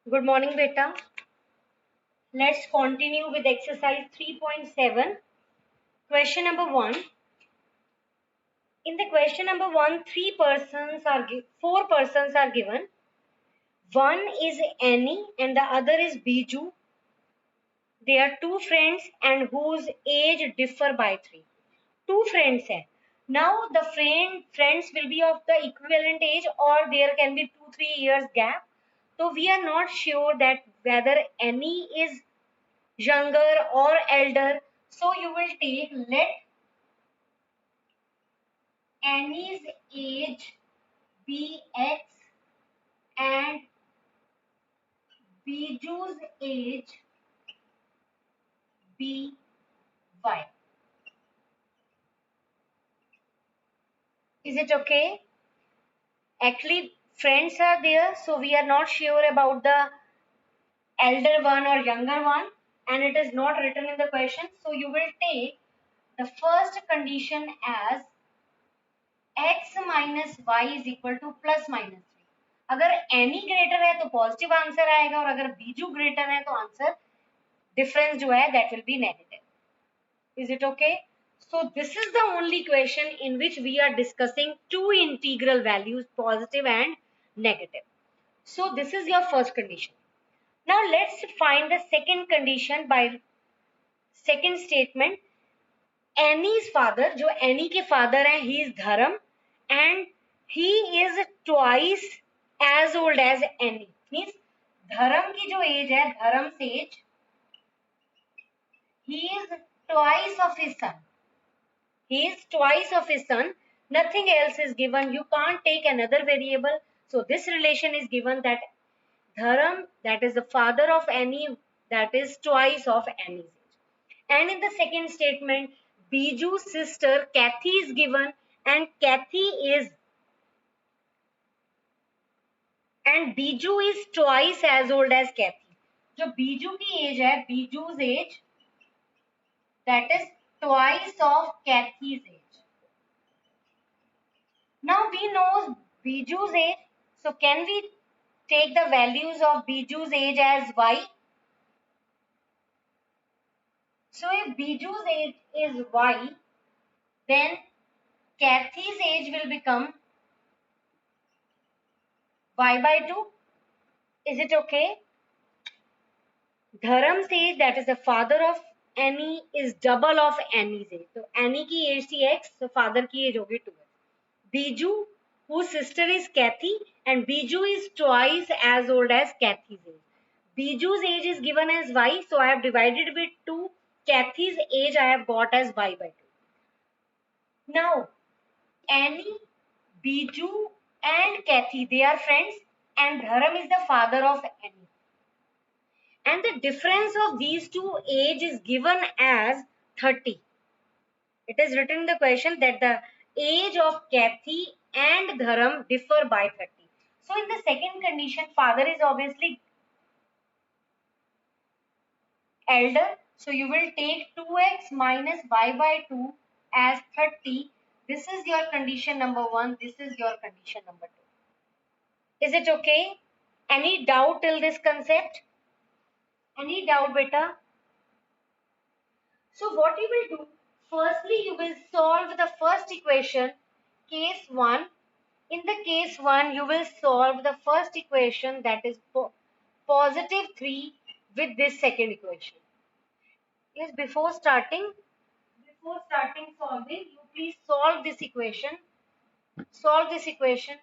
Good morning, beta. Let's continue with exercise 3.7. Question number 1. In the question number 1, four persons are given. One is Annie and the other is Biju. They are two friends and whose age differ by 3. Two friends hai. Now the friends will be of the equivalent age or there can be 2-3 years gap. So we are not sure that whether Annie is younger or elder. So you will take let Annie's age be X and Biju's age be Y. Is it okay? Actually, friends are there, so we are not sure about the elder one or younger one, and it is not written in the question. So you will take the first condition as x minus y is equal to plus minus 3. अगर any greater है तो positive answer आएगा और अगर Biju greater है तो answer difference जो है that will be negative. Is it okay? So this is the only question in which we are discussing two integral values, positive and negative. So this is your first condition. Now let's find the second condition by second statement. Annie's father, जो Annie के father हैं, he is Dharam and he is twice as old as Annie. Means Dharam की जो age है, Dharam's age, he is twice of his son. He is twice of his son. Nothing else is given. You can't take another variable. So this relation is given that Dharam, that is the father of Annie, that is twice of Annie's age. And in the second statement, Biju's sister Kathy is given, and Biju is twice as old as Kathy. जो Biju की age है, Biju's age, that is twice of Kathy's age. Now we know Biju's age, so can we take the values of Biju's age as y? So if Biju's age is y, then Kathy's age will become y by 2. Is it okay? Dharam's age, that is the father of Annie, is double of Annie's age. So Annie की age थी x, so father की age होगी 2x. Biju, whose sister is Kathy, and Biju is twice as old as Kathy's age. Biju's age is given as y, so I have divided with 2. Kathy's age I have got as y by 2. Now, Annie, Biju and Kathy, they are friends, and Dharam is the father of Annie. And the difference of these two age is given as 30. It is written in the question that the age of Kathy and Dharam differ by 30. So in the second condition, father is obviously elder. So you will take 2x minus y by 2 as 30. This is your condition number 1. This is your condition number 2. Is it okay? Any doubt till this concept? Any doubt, beta? So what you will do, firstly you will solve the first equation, case 1. In the case 1, you will solve the first equation, that is positive 3, with this second equation. Yes, before starting solving, you please solve this equation. Solve this equation.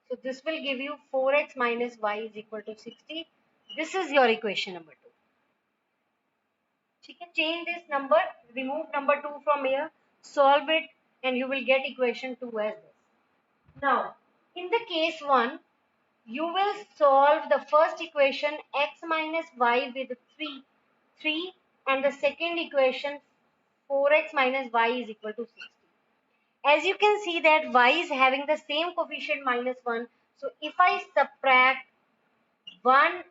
So this will give you 4x minus y is equal to 60. This is your equation number 2. You can change this number, remove number 2 from here, solve it, and you will get equation 2 as this. Now, in the case 1, you will solve the first equation x minus y with 3, and the second equation 4x minus y is equal to 60. As you can see that y is having the same coefficient minus 1. So if I subtract 1,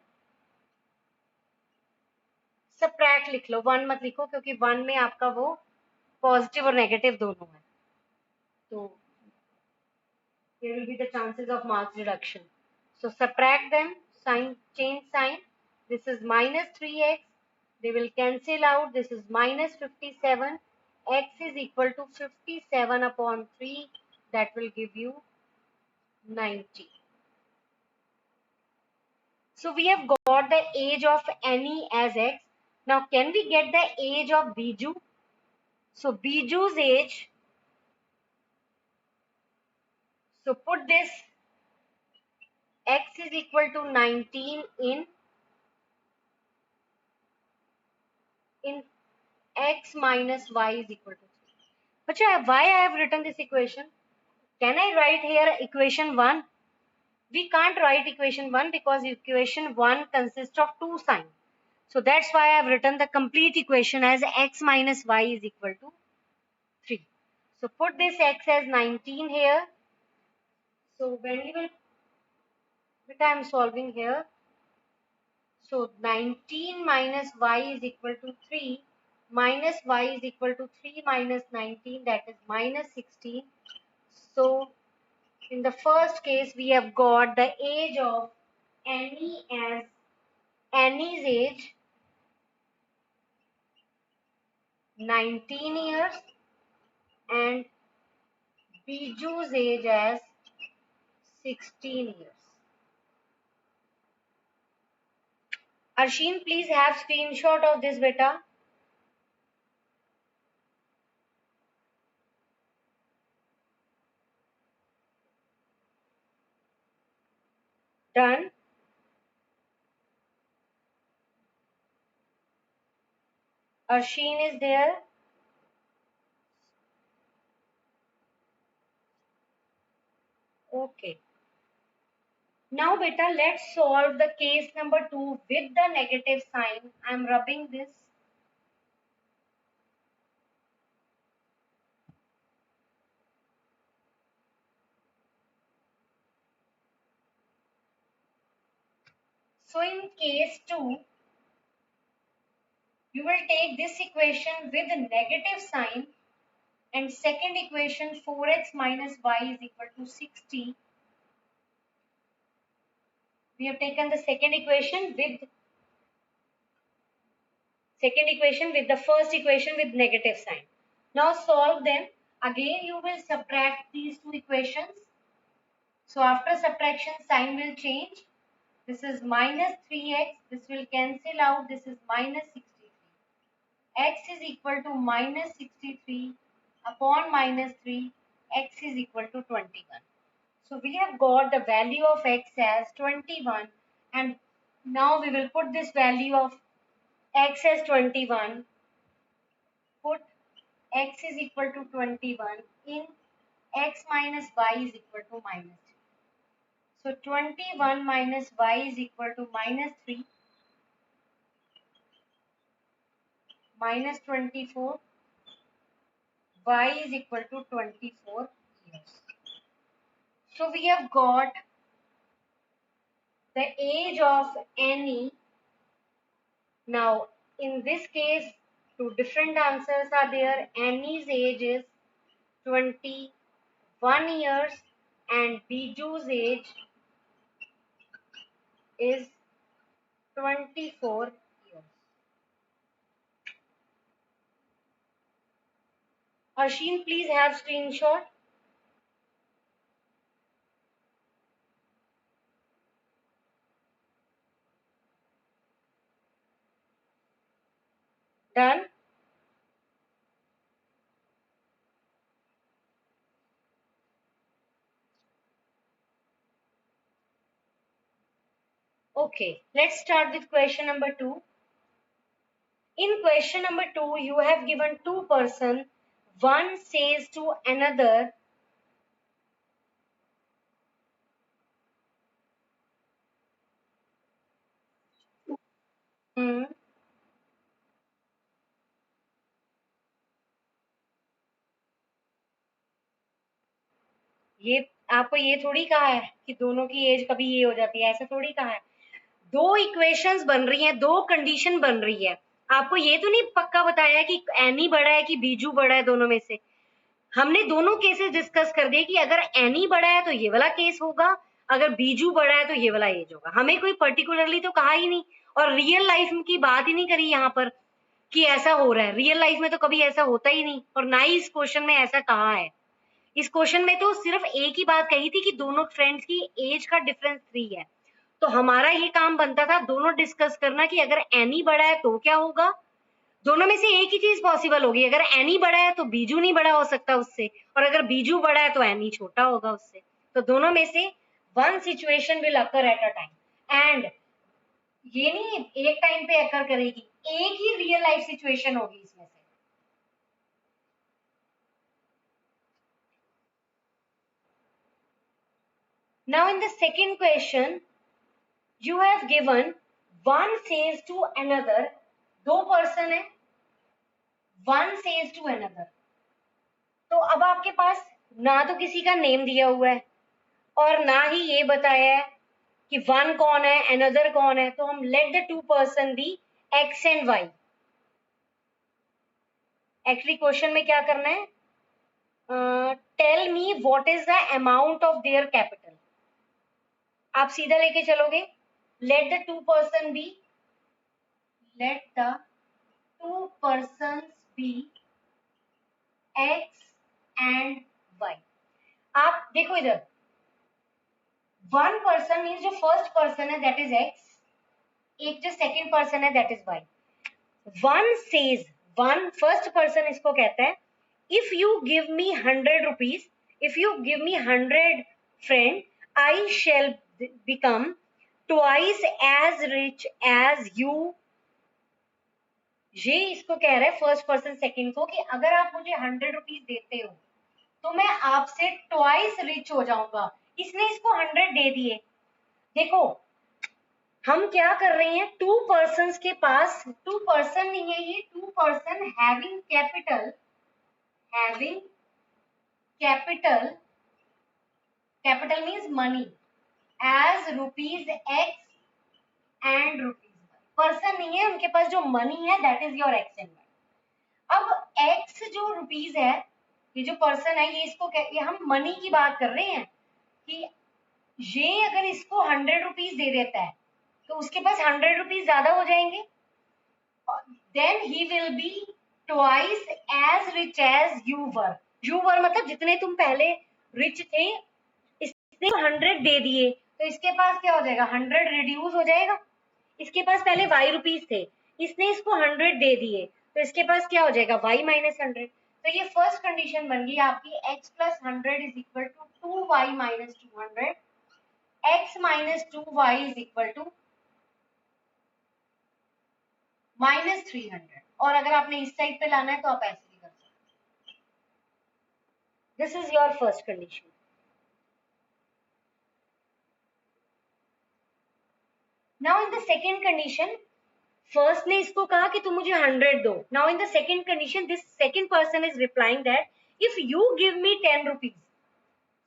subtract लिख लो, 1 मत लिखो क्योंकि 1 में आपका वो positive और negative दोनों है. तो Here will be the chances of marks reduction. So subtract them, sign, change sign. This is minus 3x. They will cancel out. This is minus 57. X is equal to 57 upon 3. That will give you 90. So we have got the age of Annie as X. Now can we get the age of Biju? So Biju's age, so put this X is equal to 19 in X minus Y is equal to 3. But why I have written this equation? Can I write here equation 1? We can't write equation 1 because equation 1 consists of two signs. So that's why I have written the complete equation as X minus Y is equal to 3. So put this X as 19 here. So when you will, which I am solving here. So 19 minus Y is equal to 3. Minus Y is equal to 3 minus 19, that is minus 16. So in the first case, we have got the age of Annie as Annie's age 19 years and Biju's age as 16 years. Arshin, please have screenshot of this beta. Done. Arshin is there. Okay. Now beta, let's solve the case number 2 with the negative sign. I am rubbing this. So in case 2, you will take this equation with a negative sign and second equation 4x minus y is equal to 60. We have taken the second equation with the first equation with negative sign. Now solve them. Again you will subtract these two equations. So after subtraction sign will change. This is minus 3x. This will cancel out. This is minus 63. X is equal to minus 63 upon minus 3. X is equal to 21. So we have got the value of X as 21, and now we will put this value of X as 21. Put X is equal to 21 in X minus Y is equal to minus 3. So 21 minus Y is equal to minus 3 minus 24. Y is equal to 24 years. So we have got the age of Annie. Now in this case, two different answers are there. Annie's age is 21 years and Biju's age is 24 years. Ashin, please have screenshot. Done. Okay, let's start with question number 2. In question number 2, you have given two person. One says to another, hmm, ये आपको ये थोड़ी कहा है कि दोनों की as कभी ये हो जाती है, ऐसा थोड़ी कहा है। दो इक्वेशंस बन रही हैं, दो कंडीशन बन रही है। आपको ये तो नहीं पक्का बताया कि एनी बड़ा है कि बीजू बड़ा है दोनों में से। हमने दोनों केसेस डिस्कस कर दिए कि अगर एनी बड़ा है तो ये वाला केस होगा, अगर बीजू बड़ा है तो ये वाला एज होगा। हमें कोई पर्टिकुलरली तो कहा ही नहीं, और रियल लाइफ की बात ही नहीं करी यहाँ पर कि ऐसा हो रहा है। रियल लाइफ में तो कभी ऐसा होता ही नहीं, और ना ही इस क्वेश्चन में ऐसा कहा है। इस क्वेश्चन में तो सिर्फ एक ही बात कही थी कि दोनों फ्रेंड्स की एज का डिफरेंस 3 है। तो हमारा ये काम बनता था दोनों डिस्कस करना कि अगर एनी बड़ा है तो क्या होगा। दोनों में से एक ही चीज पॉसिबल होगी, अगर एनी बड़ा है तो बीजू नहीं बड़ा हो सकता उससे, और अगर बीजू बड़ा है तो एनी छोटा होगा उससे। तो दोनों में से one situation will occur at a time, and ये नहीं एक टाइम पे अकर करेगी, एक ही रियल लाइफ सिचुएशन होगी इसमें से। Now in the second question, you have given one says to another, दो पर्सन है, one says to another। तो अब आपके पास ना तो किसी का नेम दिया हुआ है और ना ही ये बताया है कि वन कौन है अनदर कौन है। तो हम let the two person be X and Y. Actually question में क्या करना है, tell me what is the amount of their capital. आप सीधा लेके चलोगे, let the two person be, let the two person be X and Y. आप देखो इधर, वन पर्सन मीन्स जो फर्स्ट पर्सन है दैट इज एक्स, एक जो सेकेंड पर्सन है that is Y. One says, one first person इसको कहता है, if you give me 100 rupees, if you give me 100 friend, I shall become twice as rich as you. ये इसको कह रहा है फर्स्ट पर्सन सेकंड को कि अगर आप मुझे 100 rupees देते हो तो मैं आपसे ट्वाइस रिच हो जाऊंगा। इसने इसको 100 दे दिए। देखो हम क्या कर रहे हैं, टू पर्सन के पास, टू पर्सन नहीं है ये, two person having capital, having capital, capital means money as rupees X and rupees. Person नहीं है, उनके पास जो मनी है that is your X and Y. अब एक्स जो रुपीज है, ये जो पर्सन है ये इसको ये हम मनी की बात कर रहे हैं कि ये अगर इसको 100 rupees दे देता है तो उसके पास 100 rupees ज्यादा हो जाएंगे, then he will be twice as rich as you were। you were मतलब जितने तुम पहले रिच थे, इसने 100 दे दिए तो इसके पास क्या हो जाएगा, 100 रिड्यूस हो जाएगा। इसके पास पहले y रुपीस थे, इसने इसको 100 दे दिए तो इसके पास क्या हो जाएगा, y माइनस 100। तो ये फर्स्ट कंडीशन बन गई आपकी, x plus 100 is equal to 2y minus 200, x minus 2y is equal to minus 300। और अगर आपने इस साइड पे लाना है तो आप ऐसे भी कर सकते हैं। This is your first condition. Now in the second condition, first ने इसको कहा कि तुम मुझे 100 दो। Now in the second condition this second person is replying that if you give me 10 rupees।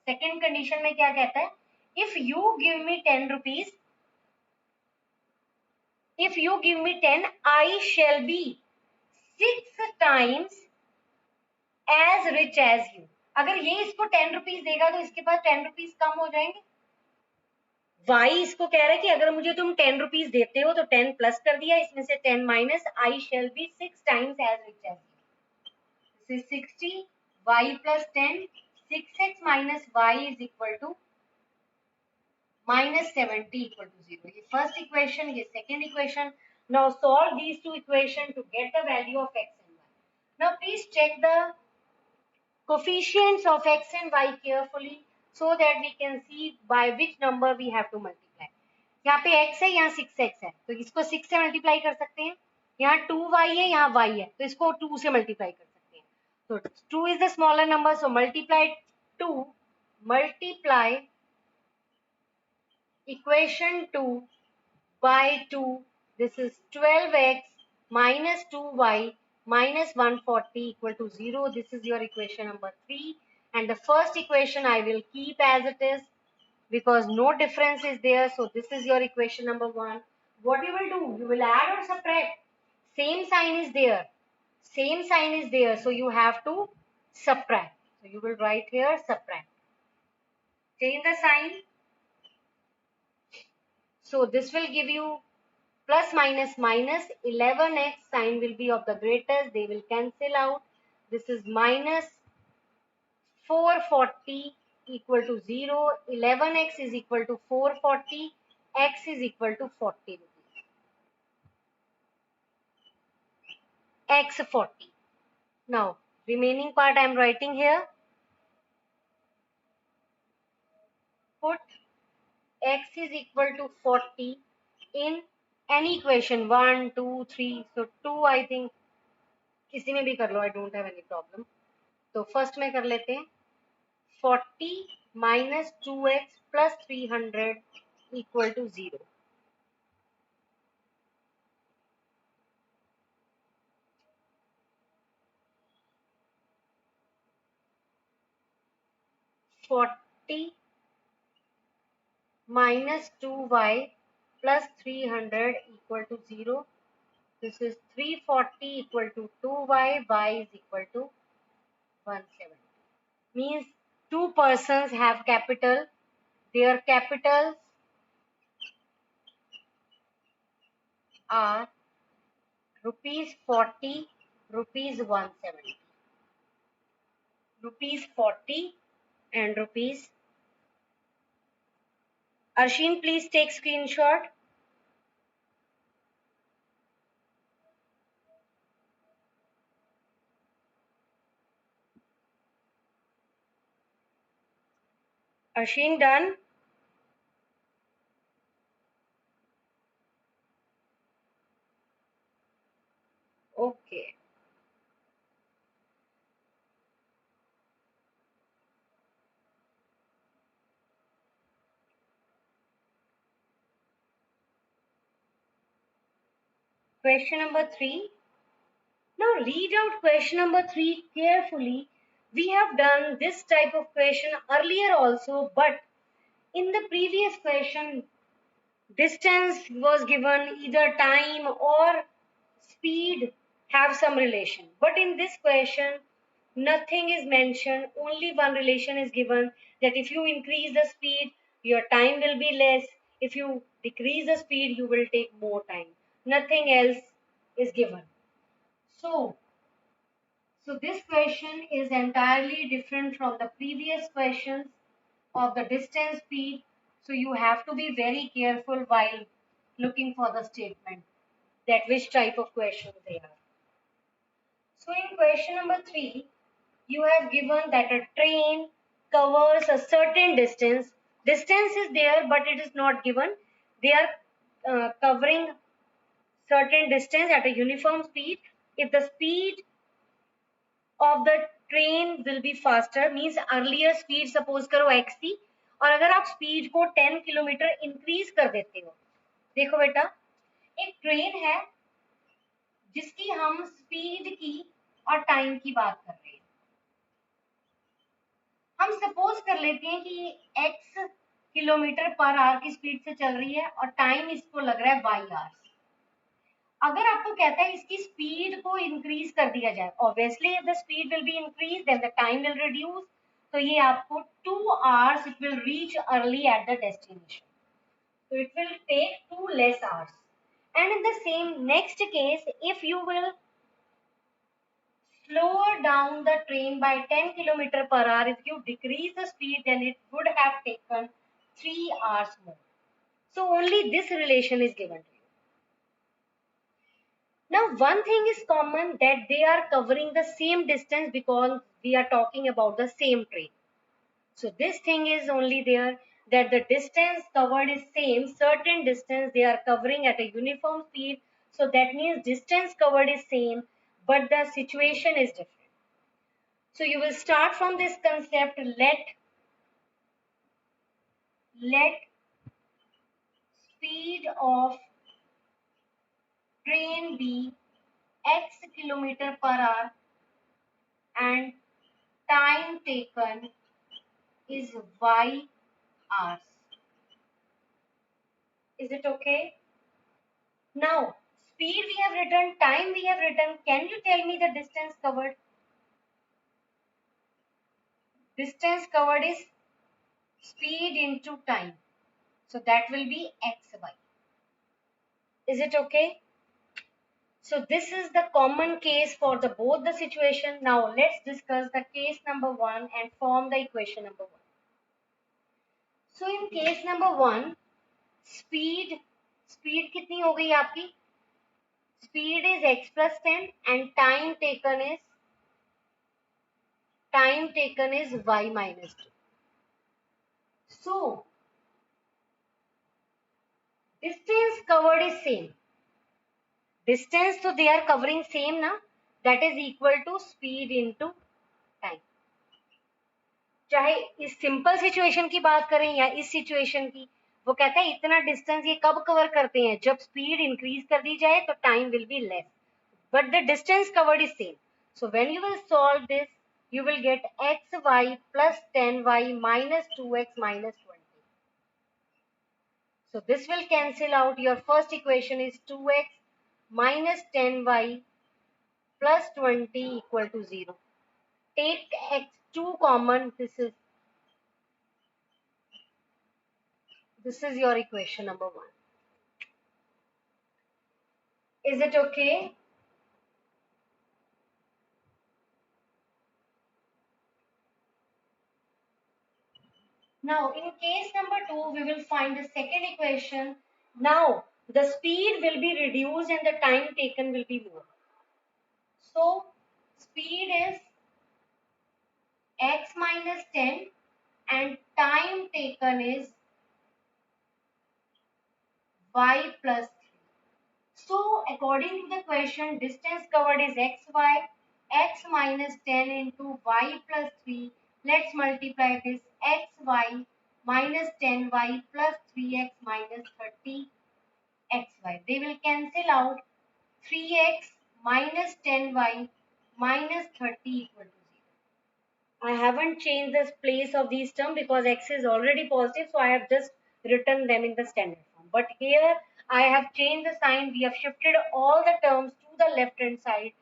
Second condition में क्या कहता है, if you give me 10 rupees, if you give me 10 I shall be 6 times as rich as you। अगर ये इसको 10 rupees देगा तो इसके पास 10 rupees कम हो जाएंगे। y इसको कह रहा है कि अगर मुझे तुम 10 rupees देते हो तो 10 प्लस कर दिया, इसमें से 10 minus, I shall be 6 times as rich as you। This is 60, y plus 10, 6x minus y is equal to minus 70 equal to 0। ये फर्स्ट इक्वेशन, ये second equation. Now solve these two equation to get the value of x and y। now please check the coefficients of x and y carefully so that we can see by which number we have to multiply। यहाँ पे x है, यहाँ 6x है तो इसको 6 से multiply कर सकते हैं। यहाँ 2y है, यहाँ y है तो इसको 2 से मल्टीप्लाई कर सकते हैं। तो 2 is the smaller number, so multiply 2, multiply equation 2 by 2, this is 12x minus 2y minus 140 equal to 0। This is your equation number 3, and the first equation I will keep as it is because no difference is there, so this is your equation number 1। what you will do, you will add or subtract, same sign is there, same sign is there, so you have to subtract। So you will write here subtract. Change the sign. So this will give you plus minus minus 11x, sign will be of the greatest, they will cancel out. This is minus 440 equal to 0, 11x is equal to 440, x is equal to 40 rupees. X 40. Now remaining part I am writing here. Put x is equal to 40 in any equation 1, 2, 3. So 2 I think किसी में भी कर लो, I don't have any problem. तो first में कर लेते हैं 40 minus 2x plus 300 equal to 0. 40 minus 2y plus 300 equal to 0. This is 340 equal to 2y, y is equal to 170. Means two persons have capital. Their capitals are rupees 40, rupees 170. Rupees 40 and rupees. Arshin, please take screenshot. Arshin, done? Okay. Question number 3. Now read out question number 3 carefully. We have done this type of question earlier also, but in the previous question, distance was given, either time or speed have some relation. But in this question, nothing is mentioned, only one relation is given, that if you increase the speed, your time will be less. If you decrease the speed, you will take more time. Nothing else is given. So this question is entirely different from the previous questions of the distance, speed. So you have to be very careful while looking for the statement, that which type of questions they are. So in question number 3, you have given that a train covers a certain distance. Distance is there, but it is not given. They are covering certain distance at a uniform speed. If the speed of the train will be faster, means earlier speed suppose करो x थी, और अगर आप speed को 10 kilometre increase कर देते हो, देखो बेटा एक ट्रेन है जिसकी हम स्पीड की और टाइम की बात कर रहे हैं. हम सपोज कर लेते हैं कि x किलोमीटर पर आवर की स्पीड से चल रही है और टाइम इसको लग रहा है y आवर्स. अगर आपको कहता है इसकी स्पीड को इंक्रीज कर दिया जाए, obviously if the speed will be increase then the time will reduce. तो ये आपको 2 hours it will reach early at the destination. So it will take 2 less hours. And in the same next case, if you will slower down the train by 10 kilometer per hour, if you decrease the speed, then it would have taken 3 hours more. So only this relation is given to you. Now one thing is common, that they are covering the same distance because we are talking about the same train. So this thing is only there, that the distance covered is same, certain distance they are covering at a uniform speed. So that means distance covered is same, but the situation is different. So you will start from this concept, let speed of train be x kilometer per hour and time taken is y hours. Is it okay? Now, speed we have written, time we have written. Can you tell me the distance covered? Distance covered is speed into time. So that will be xy. Is it okay? So this is the common case for the both the situation. Now let's discuss the case number 1 and form the equation number 1. So in case number 1, speed कितनी हो गई आपकी? Speed is x plus 10 and time taken is y minus 2. So distance covered is same. Distance so they are covering same na, that is equal to speed into time. चाहे इस simple situation की बात करें या इस situation की, वो कहता है इतना डिस्टेंस ये कब कवर करते हैं, जब स्पीड इंक्रीज कर दी जाए तो time will be less, but the distance covered is same. So when you will solve this you will get xy plus 10y minus 2x minus 20. So this will cancel out. Your first equation is 2x minus 10y plus 20 equal to 0. Take x2 common. This is your equation number 1. Is it okay? Now in case number 2 we will find the second equation. Now the speed will be reduced and the time taken will be more. So speed is x minus 10 and time taken is y plus 3. So according to the question, distance covered is xy, x minus 10 into y plus 3. Let's multiply this xy minus 10y plus 3x minus 30xy. They will cancel out. 3x minus 10y minus 30 equal to 0. I haven't changed the place of these terms because x is already positive, so I have just written them in the standard form. But here I have changed the sign. We have shifted all the terms to the left hand side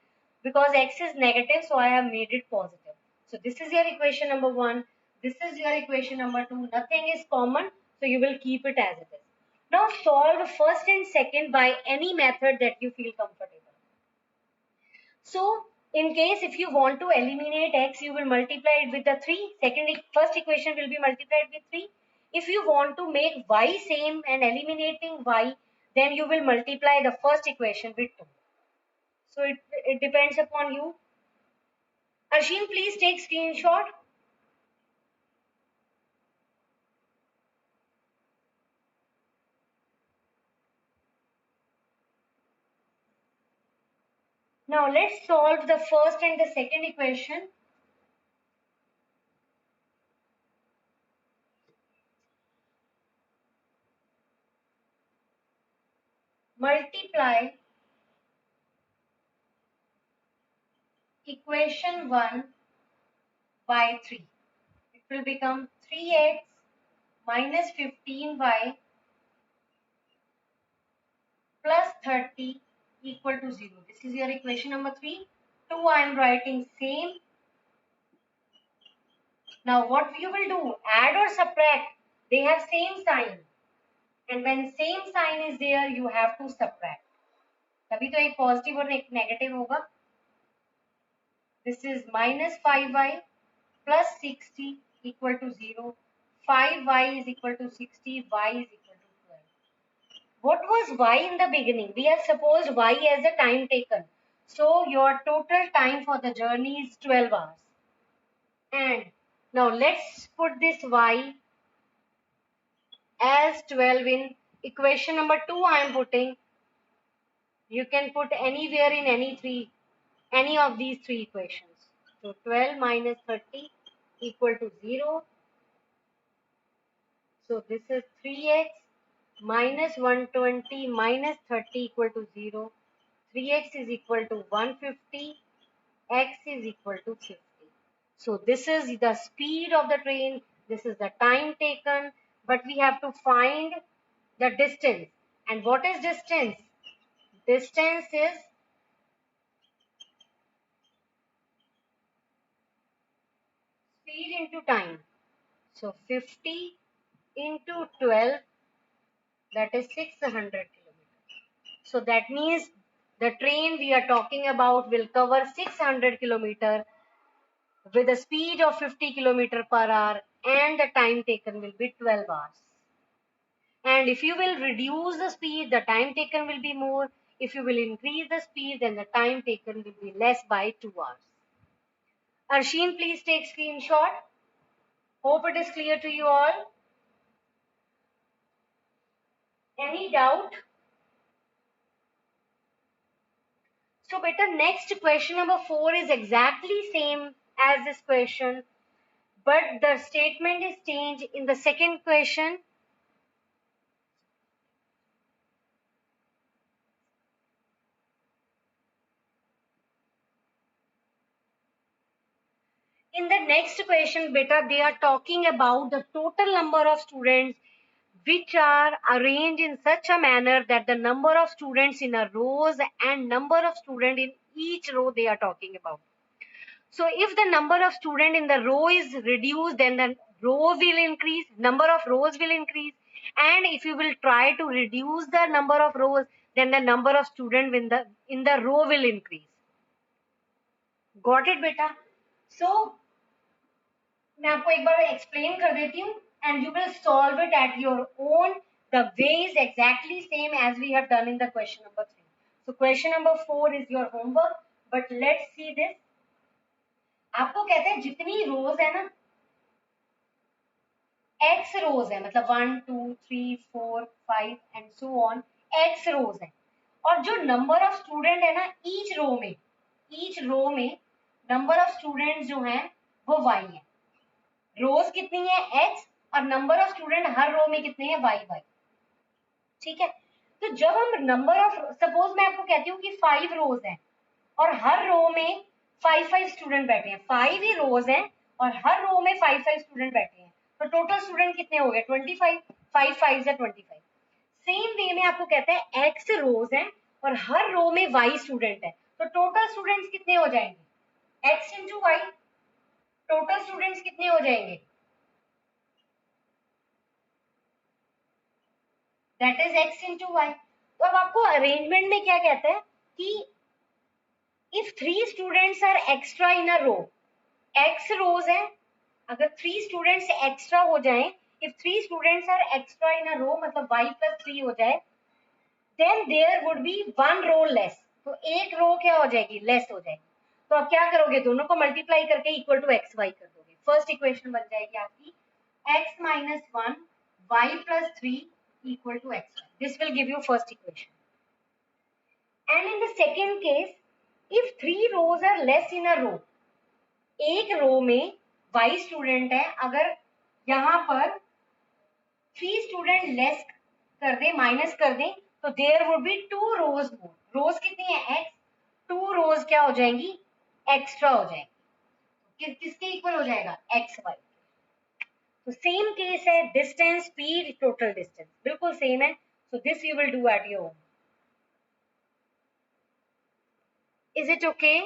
because x is negative, so I have made it positive. So this is your equation number 1. This is your equation number 2. Nothing is common, so you will keep it as it is. Now solve first and second by any method that you feel comfortable. So in case if you want to eliminate x, you will multiply it with the 3. First equation will be multiplied with 3. If you want to make y same and eliminating y, then you will multiply the first equation with 2. So it depends upon you. Arshin, please take screenshot. Now let's solve the first and the second equation. Multiply equation 1 by 3. It will become 3x minus 15y plus 30 equal to 0. This is your equation number 3. 2 I am writing same. Now what you will do? Add or subtract. They have same sign. And when same sign is there, you have to subtract. तभी तो एक positive और एक negative होगा. This is minus 5y plus 60 equal to 0. 5y is equal to 60. Y is equal to 12. What was y in the beginning? We have supposed y as the time taken. So your total time for the journey is 12 hours. And now let's put this y as 12 in equation number 2 I am putting. You can put anywhere in any of these three equations. So 12 minus 30 equal to 0. So this is 3x minus 120 minus 30 equal to 0. 3x is equal to 150. X is equal to 50. So this is the speed of the train. This is the time taken. But we have to find the distance. And what is distance? Distance is speed into time. So 50 into 12, that is 600 kilometers. So that means the train we are talking about will cover 600 kilometers with a speed of 50 kilometer per hour, and the time taken will be 12 hours. And if you will reduce the speed, the time taken will be more. If you will increase the speed, then the time taken will be less by 2 hours. Arshin, please take screenshot. Hope it is clear to you all. Any doubt? So beta, next question number 4 is exactly same as this question, but the statement is changed in the second question. In the next question, beta, they are talking about the total number of students which are arranged in such a manner that the number of students in a rows and number of students in each row they are talking about. So if the number of students in the row is reduced, then the row will increase, number of rows will increase. And if you will try to reduce the number of rows, then the number of students in the row will increase. Got it, beta? So मैं आपको एक बार explain कर देती हूँ, and you will solve it at your own. The way is exactly same as we have done in the question number 3. So question number 4 is your homework, but let's see this. आपको कहते हैं जितनी रोज है ना, x rows है, मतलब 1 2 3 4 5 and so on, x rows है, और जो नंबर ऑफ स्टूडेंट है ना ईच रो में नंबर ऑफ स्टूडेंट जो हैं वो y है. रोज कितनी है x, और नंबर ऑफ स्टूडेंट हर रो में कितने हैं y. ठीक है, तो जब हम नंबर ऑफ, सपोज मैं आपको कहती हूँ कि 5 रोज हैं और हर रो में 5 स्टूडेंट बैठे हैं, 5 ही रोज हैं और हर रो में 5 स्टूडेंट बैठे हैं, तो टोटल स्टूडेंट कितने हो गए 25. 5 5 से 25. सेम वे में आपको कहते हैं x रोज हैं और हर रो में y स्टूडेंट है, तो टोटल स्टूडेंट्स कितने हो जाएंगे x into Y. Total students कितने हो जाएंगे, that is x into Y. तो अब आपको अरेंजमेंट में क्या कहता है कि if 3 students are extra in a row, x rows है, अगर 3 स्टूडेंट्स एक्स्ट्रा हो जाएं, if 3 students are extra in a row मतलब y प्लस 3 हो जाए, then there would be 1 row less, तो एक रो क्या हो जाएगी, लेस हो जाएगी. तो आप क्या करोगे, दोनों को मल्टीप्लाई करके इक्वल टू एक्स वाई कर दोगे. फर्स्ट इक्वेशन बन जाएगी आपकी x minus 1 y plus 3 equal to X. This will give you first equation. And in the second case, if 3 rows are less in a row, एक row में y student है, अगर यहाँ पर 3 स्टूडेंट लेस कर दे, माइनस कर दे, तो there would B 2 रोज मोर. रोज कितनी है x, 2 रोज क्या हो जाएंगी, एक्स्ट्रा हो जाएंगी. किसके इक्वल हो जाएगा, एक्स वाई. तो सेम केस है, डिस्टेंस स्पीड टोटल डिस्टेंस बिल्कुल सेम है. So this you will do at your home. Is it okay?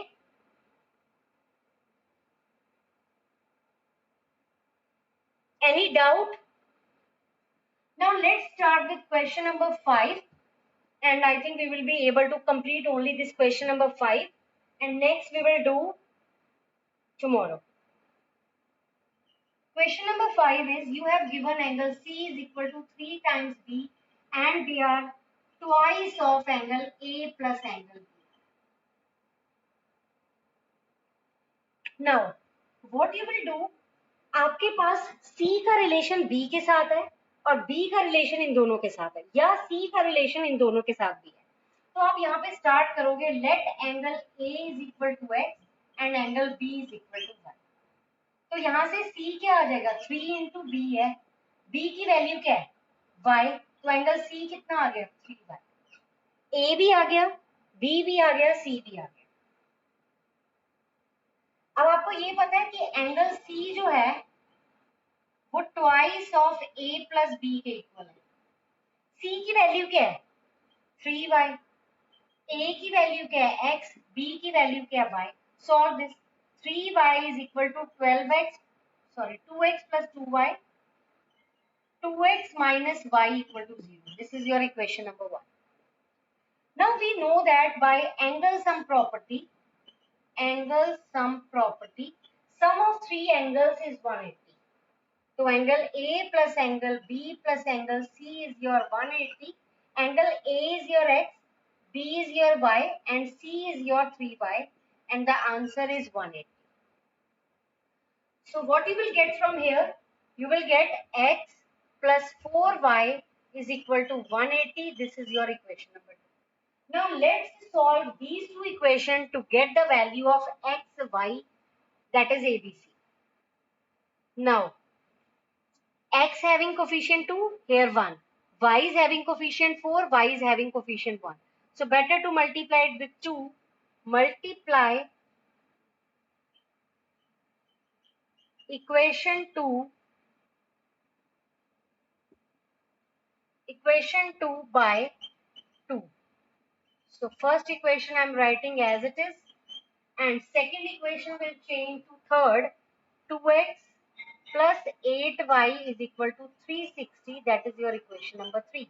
Any doubt? Now let's start with question number 5, and I think we will be able to complete only this question number 5, and next we will do tomorrow. Question number 5 is, you have given angle C is equal to 3 times B and they are twice of angle A plus angle B. Now what you will do, आपके पास C का relation B के साथ है और B का relation in दोनों के साथ है, या C का रिलेशन इन दोनों के साथ भी है. तो आप यहाँ पे स्टार्ट करोगे, let angle A is equal to x एंड angle B is equal to y. तो यहाँ से C क्या आ जाएगा, 3 इंटू B है, B की वैल्यू क्या है y, तो एंगल C कितना आ गया 3y. A भी आ गया, B भी आ गया, C भी आ गया. अब आपको ये पता है कि एंगल C जो है वो twice of A plus B के इक्वल है. C की वैल्यू क्या है 3y, A की वैल्यू क्या है x, B की वैल्यू क्या है y. Solve this. 3y is equal to 12x sorry, 2x plus 2y, 2x minus y equal to 0. This is your equation number 1. Now we know that by angle sum property, sum of three angles is 180. So angle A plus angle B plus angle C is your 180. Angle A is your x, B is your y, and C is your 3y, and the answer is 180. So what you will get from here? You will get x plus 4y is equal to 180. This is your equation number 2. Now let's solve these two equations to get the value of x, y, that is ABC. Now x having coefficient 2, here 1. Y is having coefficient 4, y is having coefficient 1. So better to multiply it with 2. Multiply equation 2 by 2. So first equation I am writing as it is, and second equation will change to third. 2x plus 8y is equal to 360. That is your equation number 3.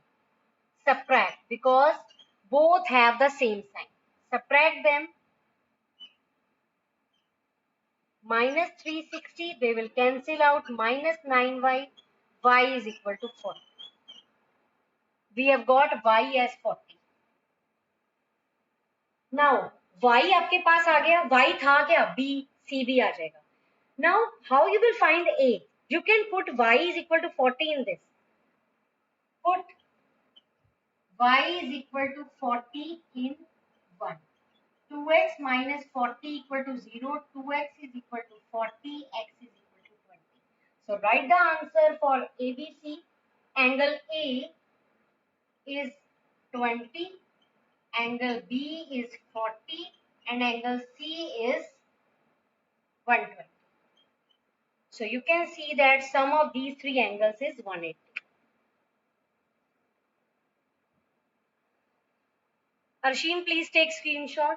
Subtract, because both have the same sign. Subtract them. Minus 360, they will cancel out. Minus 9y, y is equal to 40. We have got y as 40. Now y आपके पास आ गया, y था क्या, b, c भी आ जाएगा. Now how you will find a? You can put y is equal to 40 in this. Put y is equal to 40 in 1. 2x minus 40 equal to 0. 2x is equal to 40. X is equal to 20. So write the answer for ABC. Angle A is 20. Angle B is 40. And angle C is 120. So you can see that sum of these three angles is 180. Arshim, please take screenshot.